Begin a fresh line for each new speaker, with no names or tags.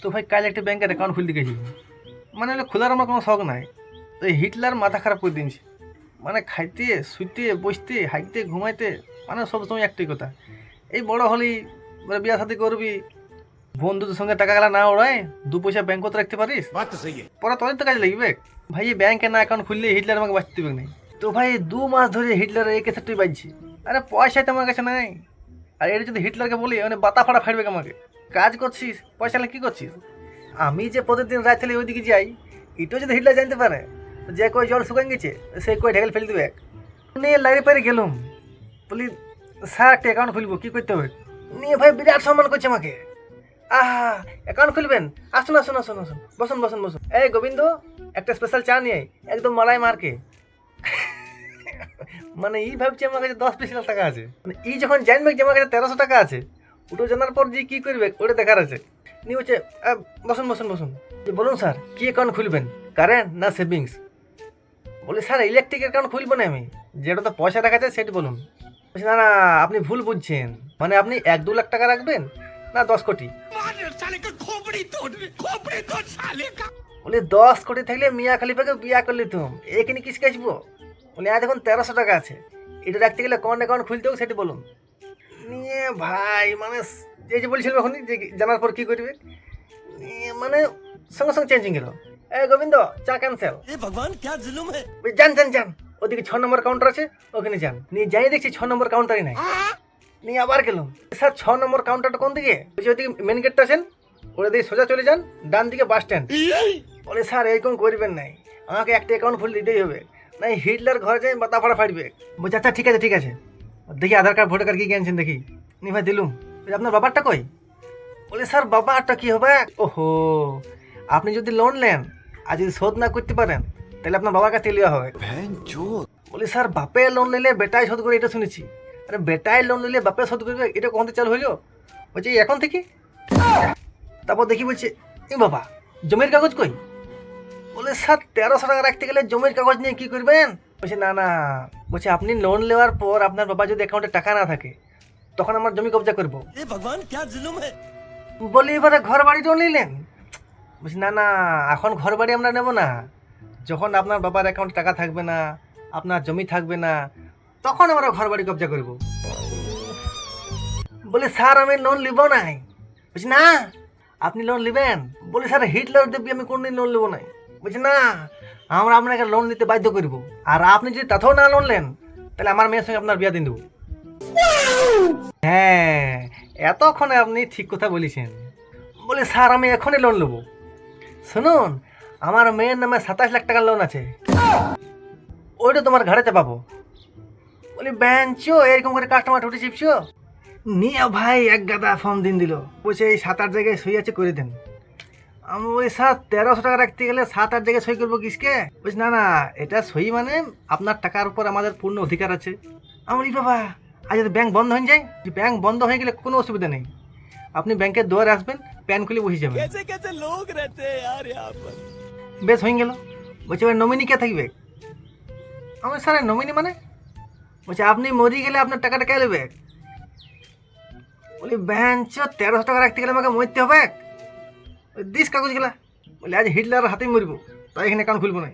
তো ভাই কাল একটা ব্যাংকের অ্যাকাউন্ট খুলতে গেছি, মানে হলো খোলার আমার কোনো শখ নাই। তো এই হিটলার মাথা খারাপ করে দিয়েছে, মানে খাইতে শুইতে বসতে হাইতে ঘুমাইতে মানে সবসময় একটাই কথা, এই বড় হলি মানে বিয়া শাদি করবি, বন্ধুদের সঙ্গে টাকা গেলা না ওড়ায়, দু পয়সা ব্যাংক করতে রাখতে পারিস, পরে তোদের তো কাজে লাগবে। ভাই এই ব্যাংকে না অ্যাকাউন্ট খুললে হিটলার আমাকে বাঁচতে দেবে না। তো ভাই 2 মাস ধরে হিটলারের এই কেসে তুই বাজছি, আরে পয়সা তো আমার কাছে নাই। আর এটা যদি হিটলারকে বলি মানে বাতা ফাড়া ফাড়বে আমাকে। কাজ করছিস পয়সা নিয়ে কী করছিস? আমি যে প্রতিদিন রাত থেকে ওইদিকে যাই, এটাও যদি হিটলার জানতে পারে, যে কই জল শুকান গেছে সেই কই ঢেকেল ফেলে দেবে। নিয়ে লাইরে পারে গেলুম, বলি স্যার একটা অ্যাকাউন্ট খুলবো, কী করতে হবে? নিয়ে ভাই বিরাট সম্মান করছে আমাকে। আহা, অ্যাকাউন্ট খুলবেন? আসুন আসুন আসুন আসুন, বসুন বসুন বসুন। এই গোবিন্দ, একটা স্পেশাল চা নিয়ে একদম মালাই মারকে। মানে ই ভাবছি আমার কাছে 10-20 লাখ টাকা আছে, মানে ই যখন জানবে যে আমার কাছে 1300 টাকা আছে, ওটা জানার পর যে কী করবে ওটা দেখার আছে। নিয়ে হচ্ছে বসুন বসুন বসুন। বলুন স্যার কী অ্যাকাউন্ট খুলবেন, কারেন্ট না সেভিংস? বলি স্যার ইলেকট্রিক অ্যাকাউন্ট খুলবো না আমি, যেটা তো পয়সা রাখা যায় সেটা বলুন। বলছি না না, আপনি ভুল বুঝছেন, মানে আপনি 1-2 লাখ টাকা রাখবেন না 10 কোটি? বলি 10 কোটি থাকলে মিয়া খালিফাকে বিয়া করলি তুম, এখানে কিসকে আসবো? বলি দেখুন 1300 টাকা আছে, এটা রাখতে গেলে কোন অ্যাকাউন্ট খুলতে হবে সেটা বলুন। নিয়ে ভাই মানে এই যে বলছিলাম এখন যে জানার পর কী করবে, নিয়ে মানে সঙ্গে সঙ্গে চেঞ্জিং গেল। গোবিন্দ চা ক্যান্সেল। ভগবান ক্যা জুলুম হ্যায়। যান যান যান, ওদিকে 6 নম্বর কাউন্টার আছে, ওখানে যান। নিয়ে যাই দেখছি 6 নম্বর কাউন্টারই নাই। নিয়ে আবার গেলাম, স্যার 6 নম্বর কাউন্টারটা কোন দিকে? ওইদিকে মেন গেটটা আছেন, ওটা দিয়ে সোজা চলে যান, ডান দিকে বাস স্ট্যান্ড। বলে স্যার এরকম করবেন নাই, আমাকে একটা অ্যাকাউন্ট খুলে দিতেই হবে, নাই হিটলার ঘরে যাই মাথা ফাড়া ফাড়বে। বলছে আচ্ছা ঠিক আছে ঠিক আছে, দেখি আধার কার্ড ভোটার কার্ড কী আনছেন দেখি। নি ভাই দিলুম। আপনার বাবারটা কই? বলে স্যার বাবারটা কী হবে? ওহো, আপনি যদি লোন নেন আর যদি শোধ না করতে পারেন তাহলে আপনার বাবার কাছে লিয়া হবে। বলি স্যার বাপে লোন নিলে বেটাই শোধ করে, এটা শুনেছি। আরে বেটাই লোন নিলে বাপে শোধ করবে, এটা কখন থেকে চালু হইলো? বলছে এখন থেকে। তারপর দেখি বলছে এ বাবা জমির কাগজ কই? বলে স্যার 1300 টাকা রাখতে গেলে জমির কাগজ নিয়ে কী করবেন? বলছে না না, বলছে আপনি লোন নেওয়ার পর আপনার বাবা যদি অ্যাকাউন্টে টাকা না থাকে তখন আমার জমি কবজা করবো। ভগবান ক্যা জুলুম হ্যায়। বলি এবারে ঘর বাড়িটাও নিলেন? বলছি না না, এখন ঘর বাড়ি আমরা নেব না, যখন আপনার বাবার অ্যাকাউন্টে টাকা থাকবে না, আপনার জমি থাকবে না, তখন আমরা ঘর বাড়ি কবজা করবো। বলি স্যার আমি লোন নিব নাই। বলছি না আপনি লোন নেবেন? বলি স্যার হিটলার দেবী আমি কোনদিন লোন নেবো নাই। বলছি না, আমরা আপনাকে লোন নিতে বাধ্য করব, আর আপনি যদি তাতেও না লোন নেন তাহলে আমার মেয়ের সঙ্গে আপনার বিয়া দিন দেবো। হ্যাঁ, এতক্ষণে আপনি ঠিক কথা বলেছেন। বলি স্যার আমি এখনই লোন নেবো। শুনুন, আমার মেয়ের নামে 27 লাখ টাকার লোন আছে, ওইটা তোমার ঘাড়ে চাপাবো। বলি ব্যাঞ্চো এরকম করে কাস্টমার ঠুটি চিপছো? নিয়ে ভাই এক গাদা ফর্ম দিন দিল, বলছে এই 7-8 জায়গায় সই আছে করে দেন। আমি বলি স্যার 1300 টাকা রাখতে গেলে 7-8 জায়গায় সই করবো কিসকে? বলছি না না, এটা সই মানে আপনার টাকার উপর আমাদের পূর্ণ অধিকার আছে। আমি বলি বাবা আজ যদি ব্যাংক বন্ধ হয়ে যায়? ব্যাংক বন্ধ হয়ে গেলে কোনো অসুবিধা নেই, আপনি ব্যাংকের দুয়ারে আসবেন, প্যান খুলে বসে যাবেন। বেশ হয়ে গেল। বলছে এবার নমিনি কে থাকবে? আমি স্যার নমিনি মানে? বলছে আপনি মরে গেলে আপনার টাকাটা কে নেবে? বলি ব্যাঞ্চ 1300 টাকা রাখতে গেলে আমাকে মরতে হবে, দিস কাগজ গেলা। বলে আজ হিটলার হাতেই মরবো, তাই এখানে অ্যাকাউন্ট খুলবো না।